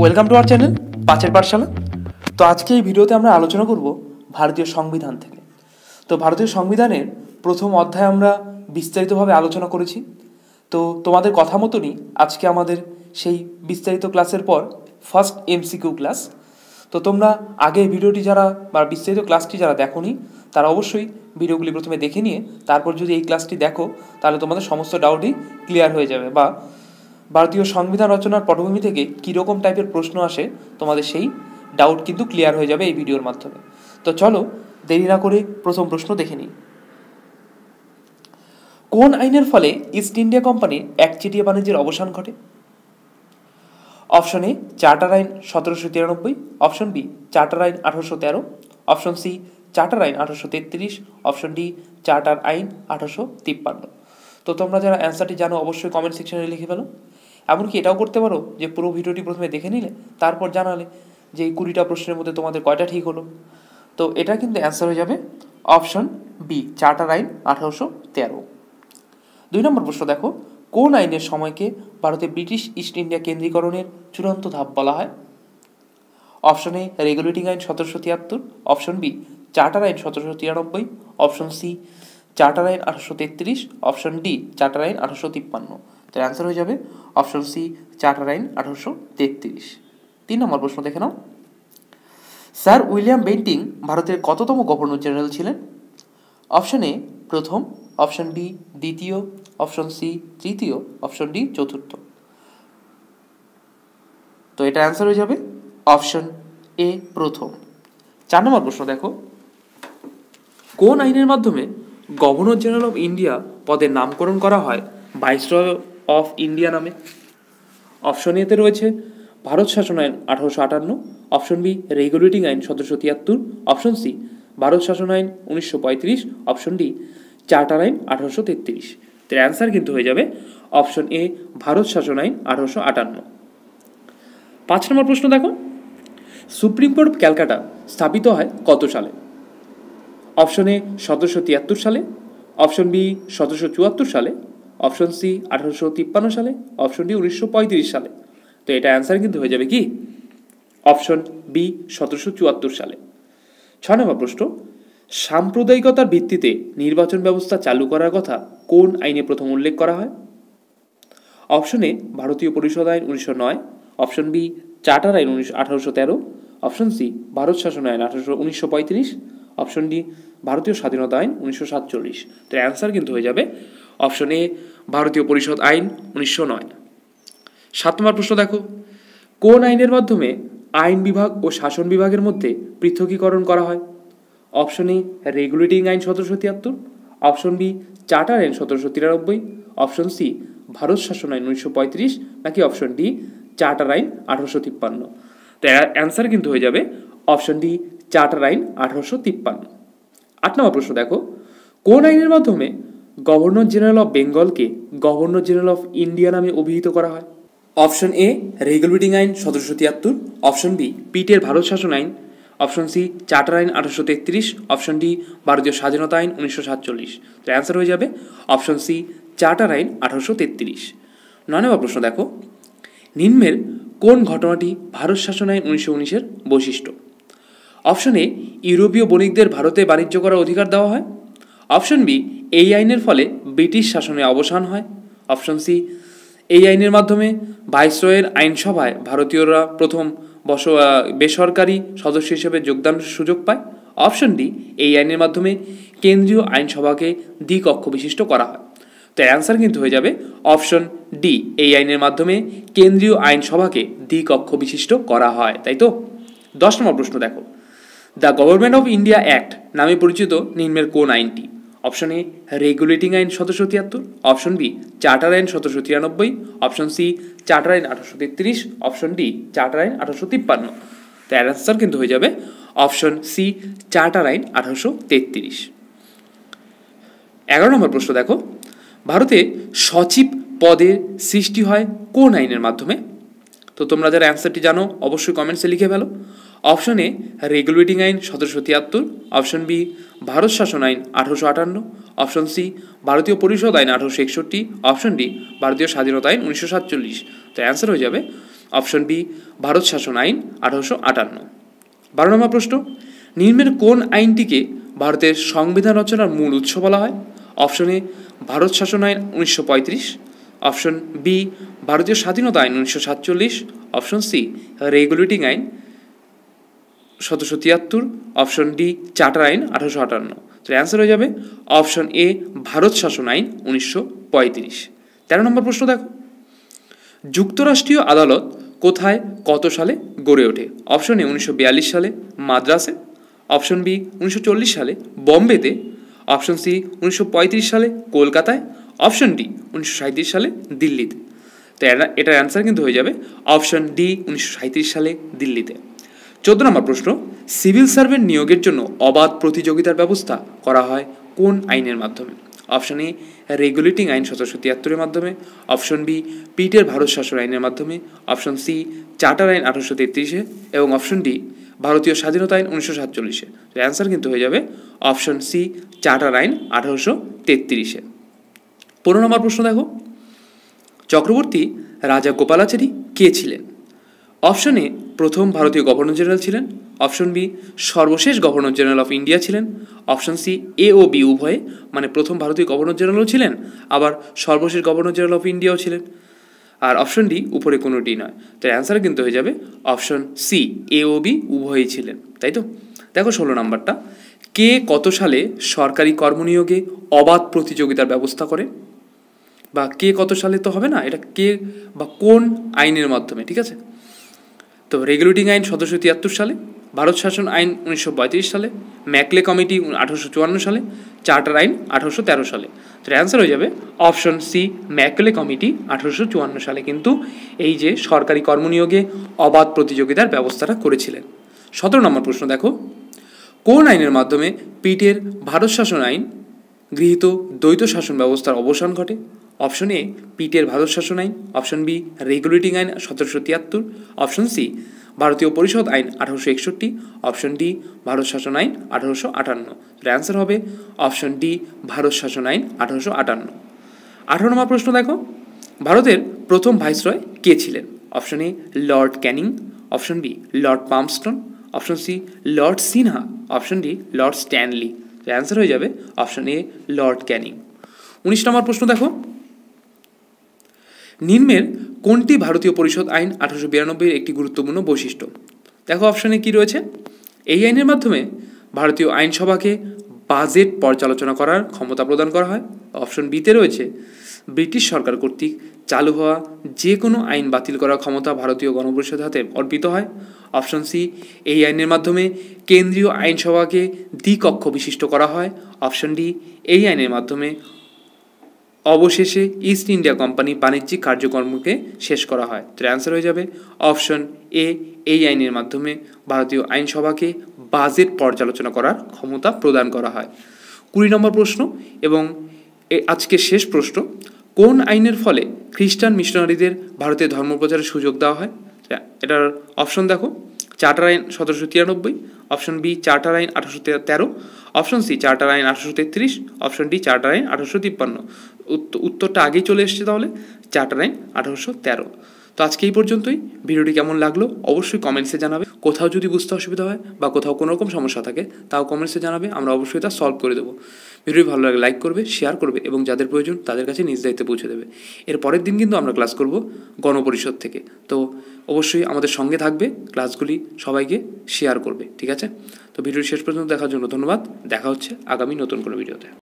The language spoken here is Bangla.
ওয়েলকাম টু আওয়ার চ্যানেল পাঁচের পাঠশালা। তো আজকে এই ভিডিওতে আমরা আলোচনা করব ভারতীয় সংবিধান থেকে। তো ভারতীয় সংবিধানের প্রথম অধ্যায় আমরা বিস্তারিতভাবে আলোচনা করেছি। তো তোমাদের কথা মতনই আজকে আমাদের সেই বিস্তারিত ক্লাসের পর ফার্স্ট এমসিকিউ ক্লাস। তো তোমরা আগে ভিডিওটি যারা বা বিস্তারিত ক্লাসটি যারা দেখোনি তারা অবশ্যই ভিডিওগুলি প্রথমে দেখে নিয়ে তারপর যদি এই ক্লাসটি দেখো তাহলে তোমাদের সমস্ত ডাউটই ক্লিয়ার হয়ে যাবে, বা ভারতীয় সংবিধান রচনার পটভূমি থেকে কীরকম টাইপের প্রশ্ন আসে তোমাদের সেই ডাউট কিন্তু ক্লিয়ার হয়ে যাবে এই ভিডিওর মাধ্যমে। তো চলো দেরি না করে প্রথম প্রশ্ন দেখে নিই। কোন আইনের ফলে ইস্ট ইন্ডিয়া কোম্পানির একচেটিয়া বাণিজ্যের অবসান ঘটে? অপশন এ চার্টার আইন 1793, অপশন বি চার্টার আইন 1813, অপশন সি চার্টার আইন 1833, অপশন ডি চার্টার আইন 1853। তো তোমরা যারা অ্যান্সারটি জানো অবশ্যই কমেন্ট সেকশনে লিখে ফেলো। এমনকি এটাও করতে পারো যে পুরো ভিডিওটি প্রথমে দেখে নিলে তারপর জানালে যে এই 20টা প্রশ্নের মধ্যে তোমাদের কয়টা ঠিক হলো। তো এটা কিন্তু অ্যান্সার হয়ে যাবে অপশন বি চার্টার আইন 1813। 2 নম্বর প্রশ্ন দেখো, কোন আইনের সময়কে ভারতে ব্রিটিশ ইস্ট ইন্ডিয়া কেন্দ্রীকরণের চূড়ান্ত ধাপ বলা হয়? অপশন এ রেগুলেটিং আইন 1773, অপশন বি চার্টার আইন 1793, অপশন সি চার্টার আইন 1833, অপশন ডি চার্টার আইন 1853। তো অ্যান্সার হয়ে যাবে অপশন সি চার্টার আইন 1833। 3 নম্বর প্রশ্ন দেখে নাও, স্যার উইলিয়াম বেন্টিং ভারতের কততম গভর্নর জেনারেল ছিলেন? অপশন এ প্রথম, অপশন বি দ্বিতীয়, অপশন সি তৃতীয়, অপশন ডি চতুর্থ। তো এটা অ্যান্সার হয়ে যাবে অপশন এ প্রথম। 4 নম্বর প্রশ্ন দেখো, কোন আইনের মাধ্যমে গভর্নর জেনারেল অফ ইন্ডিয়া পদের নামকরণ করা হয় ভাইসরয় অফ ইন্ডিয়া নামে? অপশন এতে রয়েছে ভারত শাসন আইন 1858, অপশন বি রেগুলেটিং আইন 1773, অপশন সি ভারত শাসন আইন 1935, অপশন ডি চার্টার আইন 1833। তো অ্যান্সার কিন্তু হয়ে যাবে অপশন এ ভারত শাসন আইন 1858। 5 নম্বর প্রশ্ন দেখো, সুপ্রিম কোর্ট অফ ক্যালকাটা স্থাপিত হয় কত সালে? অপশন এ 1773 সালে, অপশন বি 1774 সালে, অপশন সি 1853 সালে, অপশন ডি 1935 সালে। তো এটা অ্যান্সার কিন্তু হয়ে যাবে কি অপশন বি 1774 সালে। 6 নম্বর প্রশ্ন, সাম্প্রদায়িকতার ভিত্তিতে নির্বাচন ব্যবস্থা চালু করার কথা কোন আইনে প্রথম উল্লেখ করা হয়? অপশন এ ভারতীয় পরিষদ আইন 1909, অপশন বি চার্টার আইন 1813, অপশন সি ভারত শাসন আইন 1935, অপশন ডি ভারতীয় স্বাধীনতা আইন 1947। তো অ্যান্সার কিন্তু হয়ে যাবে অপশন এ ভারতীয় পরিষদ আইন 1909। 7 নম্বর প্রশ্ন দেখো, কোন আইনের মাধ্যমে আইন বিভাগ ও শাসন বিভাগের মধ্যে পৃথকীকরণ করা হয়? অপশন এ রেগুলেটিং আইন 1773, অপশন বি চার্টার আইন 1793, অপশন সি ভারত শাসন আইন 1935, নাকি অপশন ডি চার্টার আইন 1853। তো অ্যান্সার কিন্তু হয়ে যাবে অপশন ডি চার্টার আইন 1853। 8 নম্বর প্রশ্ন দেখো, কোন আইনের মাধ্যমে গভর্নর জেনারেল অফ বেঙ্গলকে গভর্নর জেনারেল অফ ইন্ডিয়া নামে অভিহিত করা হয়? অপশন এ রেগুলেটিং আইন 1773, অপশন বি পিটের ভারত শাসন আইন, অপশন সি চার্টার আইন 1833, অপশন ডি ভারতীয় স্বাধীনতা আইন 1947। তো অ্যান্সার হয়ে যাবে অপশন সি চার্টার আইন 1833। 9 নম্বর প্রশ্ন দেখো, নিম্নের কোন ঘটনাটি ভারত শাসন আইন 1919-এর বৈশিষ্ট্য? অপশন এ ইউরোপীয় বণিকদের ভারতে বাণিজ্য করার অধিকার দেওয়া হয়, অপশন বি এই আইনের ফলে ব্রিটিশ শাসনের অবসান হয়, অপশন সি এই আইনের মাধ্যমে ভাইসরয়ের আইনসভায় ভারতীয়রা প্রথম বেসরকারি সদস্য হিসেবে যোগদানের সুযোগ পায়, অপশন ডি এই আইনের মাধ্যমে কেন্দ্রীয় আইনসভাকে দ্বিকক্ষ বিশিষ্ট করা হয়। তো অ্যান্সার কিন্তু হয়ে যাবে অপশন ডি এই আইনের মাধ্যমে কেন্দ্রীয় আইনসভাকে দ্বিকক্ষ বিশিষ্ট করা হয়, তাই তো। 10 নম্বর প্রশ্ন দেখো, the government of India act নামে পরিচিত নিম্নের কোন আইনটি? অপশন এ রেগুলেটিং আইন 1773, অপশন বি চার্টার আইন 1793, অপশন সি চার্টার আইন 1833, অপশন ডি চার্টার আইন 1853। তো অ্যান্সার কিন্তু হয়ে যাবে অপশন সি চার্টার আইন 1833। 11 নম্বর প্রশ্ন দেখো, ভারতে সচিব পদের সৃষ্টি হয় কোন আইনের মাধ্যমে? তো তোমরা যারা অ্যান্সারটি জানো অবশ্যই কমেন্টসে লিখে ফেলো। অপশন এ রেগুলেটিং আইন 1773, অপশন বি ভারত শাসন আইন 1858, অপশন সি ভারতীয় পরিষদ আইন 1861, অপশন ডি ভারতীয় স্বাধীনতা আইন 1947। তো অ্যান্সার হয়ে যাবে অপশন বি ভারত শাসন আইন 1858। 12 নম্বর প্রশ্ন, নিম্নের কোন আইনটিকে ভারতের সংবিধান রচনার মূল উৎস বলা হয়? অপশন এ ভারত শাসন আইন 1935, অপশন বি ভারতীয় স্বাধীনতা আইন 1947, অপশন সি রেগুলেটিং আইন 1773, অপশন ডি চার্টার আইন 1858। তো অ্যান্সার হয়ে যাবে অপশন এ ভারত শাসন আইন 1935। 13 নম্বর প্রশ্ন দেখো, যুক্তরাষ্ট্রীয় আদালত কোথায় কত সালে গড়ে ওঠে? অপশন এ 1942 সালে মাদ্রাসে, অপশন বি 1940 সালে বোম্বেতে, অপশন সি 1935 সালে কলকাতায়, অপশন ডি 1937 সালে দিল্লিতে। তো এটার অ্যান্সার কিন্তু হয়ে যাবে অপশন ডি 1937 সালে দিল্লিতে। 14 নম্বর প্রশ্ন, সিভিল সার্ভেন্ট নিয়োগের জন্য অবাধ প্রতিযোগিতার ব্যবস্থা করা হয় কোন আইনের মাধ্যমে? অপশন এ রেগুলেটিং আইন 1773 মাধ্যমে, অপশন বি পিটের ভারত শাসন আইনের মাধ্যমে, অপশন সি চার্টার আইন 1833 এবং অপশন ডি ভারতীয় স্বাধীনতা আইন 1947। তো অ্যান্সার কিন্তু হয়ে যাবে অপশন সি চার্টার আইন 1833। 15 নম্বর প্রশ্ন দেখো, চক্রবর্তী রাজা গোপালাচারী কে ছিলেন? অপশন এ প্রথম ভারতীয় গভর্নর জেনারেল ছিলেন, অপশন বি সর্বশেষ গভর্নর জেনারেল অফ ইন্ডিয়া ছিলেন, অপশন সি এ ও বি উভয়ে, মানে প্রথম ভারতীয় গভর্নর জেনারেলও ছিলেন আবার সর্বশেষ গভর্নর জেনারেল অফ ইন্ডিয়াও ছিলেন, আর অপশন ডি উপরে কোনোটি নয়। তো অ্যান্সার কিন্তু হয়ে যাবে অপশন সি এ ও বি উভয়ই ছিলেন, তাই তো? দেখো 16 নম্বরটা, কে কত সালে সরকারি কর্মনিয়োগে অবাধ প্রতিযোগিতার ব্যবস্থা করে? বা কে কত সালে তো হবে না, এটা কে বা কোন আইনের মাধ্যমে, ঠিক আছে? তো রেগুলেটিং আইন 1773 সালে, ভারত শাসন আইন 1935 সালে, ম্যাকলে কমিটি 1854 সালে, চার্টার আইন 1813 সালে। তো অ্যান্সার হয়ে যাবে অপশন সি ম্যাকলে কমিটি 1854 সালে কিন্তু এই যে সরকারি কর্মনিয়োগে অবাধ প্রতিযোগিতার ব্যবস্থাটা করেছিলেন। 17 নম্বর প্রশ্ন দেখো, কোন আইনের মাধ্যমে পিটের ভারত শাসন আইন গৃহীত দ্বৈত শাসন ব্যবস্থার অবসান ঘটে? অপশন এ পিটের ভারত শাসন আইন, অপশন বি রেগুলেটিং আইন 1773, অপশন সি ভারতীয় পরিষদ আইন 1861, অপশন ডি ভারত শাসন আইন 1858। অ্যান্সার হবে অপশন ডি ভারত শাসন আইন 1858। 18 নম্বর প্রশ্ন দেখো, ভারতের প্রথম ভাইসরয় কে ছিলেন? Option A lord Canning, option B lord Palmerston, option C lord Sinha, option D lord Stanley. Answer হয়ে যাবে option A lord Canning. 19 number প্রশ্ন দেখো, নিম্নের কোনটি ভারতীয় পরিষদ আইন 1892 একটি গুরুত্বপূর্ণ বৈশিষ্ট্য? দেখো অপশনে কি রয়েছে, এই আইনের মাধ্যমে ভারতীয় আইনসভাকে বাজেট পর্যালোচনা করার ক্ষমতা প্রদান করা হয়। অপশন বিতে রয়েছে ব্রিটিশ সরকার কর্তৃক চালু হওয়া যে কোনো আইন বাতিল করার ক্ষমতা ভারতীয় গণপরিষদের হাতে অর্পিত হয়। অপশন সি এই আইনের মাধ্যমে কেন্দ্রীয় আইনসভাকে দ্বিকক্ষ বিশিষ্ট করা হয়। অপশন ডি এই আইনের মাধ্যমে অবশেষে ইস্ট ইন্ডিয়া কোম্পানি বাণিজ্যিক কার্যক্রমকে শেষ করা হয়। তো অ্যান্সার হয়ে যাবে অপশন এ এই আইনের মাধ্যমে ভারতীয় আইনসভাকে বাজেট পর্যালোচনা করার ক্ষমতা প্রদান করা হয়। 20 নম্বর প্রশ্ন এবং আজকের শেষ প্রশ্ন, কোন আইনের ফলে খ্রিস্টান মিশনারিদের ভারতে ধর্মপ্রচারের সুযোগ দেওয়া হয়? এটার অপশন দেখো, চার্টার আইন 1793, অপশন বি চার্টার আইন 1813, অপশন সি চার্টার আইন 1833, অপশন ডি চার্টার আইন 1853। উত্তরটা আগেই চলে এসেছে, তাহলে চার্টার আইন 1813। তো আজকে এই পর্যন্তই। ভিডিওটি কেমন লাগলো অবশ্যই কমেন্টসে জানাবে। কোথাও যদি বুঝতে অসুবিধা হয় বা কোথাও কোনো রকম সমস্যা থাকে তাও কমেন্টসে জানাবে, আমরা অবশ্যই তা সলভ করে দেবো। ভিডিওটি ভালো লাগে লাইক করবে, শেয়ার করবে এবং যাদের প্রয়োজন তাদের কাছে নিজ দায়িত্বে পৌঁছে দেবে। এর পরের দিন কিন্তু আমরা ক্লাস করব গণপরিষদ থেকে, তো অবশ্যই আমাদের সঙ্গে থাকবে, ক্লাসগুলি সবাইকে শেয়ার করবে, ঠিক আছে? তো ভিডিওটি শেষ পর্যন্ত দেখার জন্য ধন্যবাদ। দেখা হচ্ছে আগামী নতুন কোনো ভিডিওতে।